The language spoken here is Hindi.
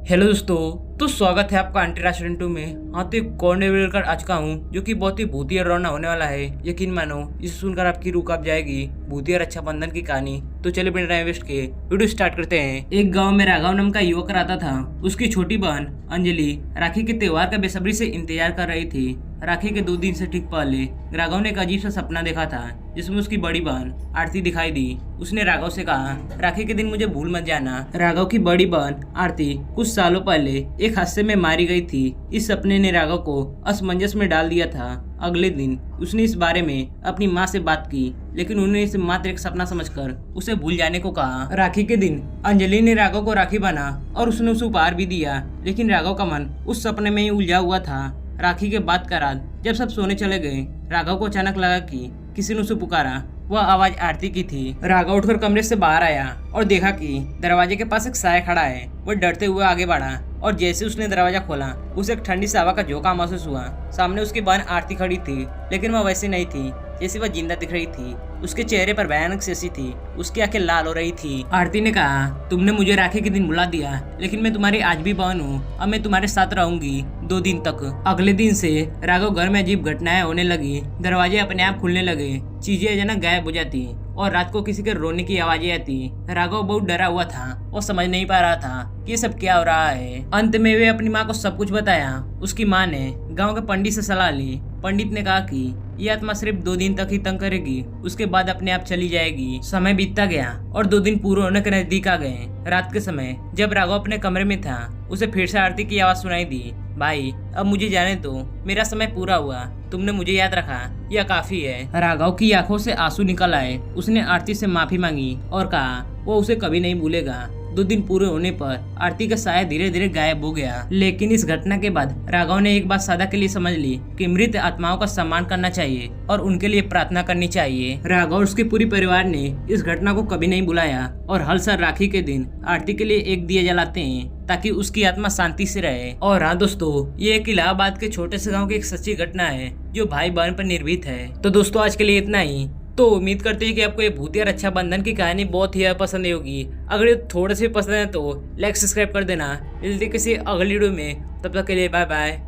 हेलो दोस्तों, तो स्वागत है आपका अंतर्राष्ट्रीय 2 में। हाँ, तो एक कॉर्नर लेकर आ चुका हूँ जो कि बहुत ही भूतिया डरावना होने वाला है। यकीन मानो, इसे सुनकर आपकी रूह कांप जाएगी। भूतिया रक्षाबंधन की कहानी। तो चलिए बिना टाइम वेस्ट के वीडियो स्टार्ट करते हैं। एक गांव में राघव नाम का युवक रहता था। उसकी छोटी बहन अंजलि राखी के त्योहार का बेसब्री से इंतजार कर रही थी। राखी के 2 दिन से ठीक पहले राघव ने एक अजीब सा सपना देखा था जिसमें उसकी बड़ी बहन आरती दिखाई दी। उसने राघव से कहा, राखी के दिन मुझे भूल मत जाना। राघव की बड़ी बहन आरती कुछ सालों पहले एक हादसे में मारी गई थी। इस सपने ने राघव को असमंजस में डाल दिया था। अगले दिन उसने इस बारे में अपनी माँ से बात की, लेकिन उन्होंने इसे मात्र एक सपना समझकर उसे भूल जाने को कहा। राखी के दिन अंजलि ने राघव को राखी बांधा और उसने उसे उपहार भी दिया, लेकिन राघव का मन उस सपने में ही उलझा हुआ था। राखी के बाद का रात जब सब सोने चले गए, राघव को अचानक लगा कि किसी ने उसे पुकारा। वह आवाज आरती की थी। राघव उठकर कमरे से बाहर आया और देखा कि दरवाजे के पास एक साया खड़ा है। वह डरते हुए आगे बढ़ा और जैसे उसने दरवाजा खोला, उसे एक ठंडी सी हवा का झोंका महसूस हुआ। सामने उसकी बहन आरती खड़ी थी, लेकिन वह वैसी नहीं थी जैसे वह जिंदा दिख रही थी। उसके चेहरे पर भयानक सी हंसी थी, उसकी आंखें लाल हो रही थी। आरती ने कहा, तुमने मुझे राखी के दिन बुला दिया, लेकिन मैं तुम्हारी आज भी बहन हूँ। अब मैं तुम्हारे साथ रहूंगी 2 दिन तक। अगले दिन से राघव घर में अजीब घटनाएं होने लगी। दरवाजे अपने आप खुलने लगे, चीजें अचानक गायब हो जाती और रात को किसी के रोने की आवाजें आती। राघव बहुत डरा हुआ था और समझ नहीं पा रहा था कि ये सब क्या हो रहा है। अंत में वे अपनी माँ को सब कुछ बताया। उसकी माँ ने गांव के पंडित से सलाह ली। पंडित ने कहा कि ये आत्मा सिर्फ 2 दिन तक ही तंग करेगी, उसके बाद अपने आप चली जाएगी। समय बीतता गया और 2 दिन पूरे होने के नजदीक आ गए। रात के समय जब राघव अपने कमरे में था, उसे फिर से आरती की आवाज सुनाई दी। भाई, अब मुझे जाने दो, मेरा समय पूरा हुआ। तुमने मुझे याद रखा, यह काफी है। राघव की आंखों से आंसू निकल आए। उसने आरती से माफी मांगी और कहा वो उसे कभी नहीं भूलेगा। 2 दिन पूरे होने पर आरती का साया धीरे धीरे गायब हो गया। लेकिन इस घटना के बाद राघव ने एक बात सदा के लिए समझ ली कि मृत आत्माओं का सम्मान करना चाहिए और उनके लिए प्रार्थना करनी चाहिए। राघव और उसके पूरे परिवार ने इस घटना को कभी नहीं भुलाया और हर साल राखी के दिन आरती के लिए एक दिया जलाते हैं ताकि उसकी आत्मा शांति से रहे। और हाँ दोस्तों, ये एक इलाहाबाद के छोटे से गाँव की एक सच्ची घटना है जो भाई बहन पर निर्भीत है। तो दोस्तों, आज के लिए इतना ही। तो उम्मीद करते हैं कि आपको ये भूतिया रक्षाबंधन की कहानी बहुत ही पसंद होगी। अगर ये थोड़े से पसंद है तो लाइक सब्सक्राइब कर देना। मिलते किसी अगली वीडियो में, तब तक के लिए बाय बाय।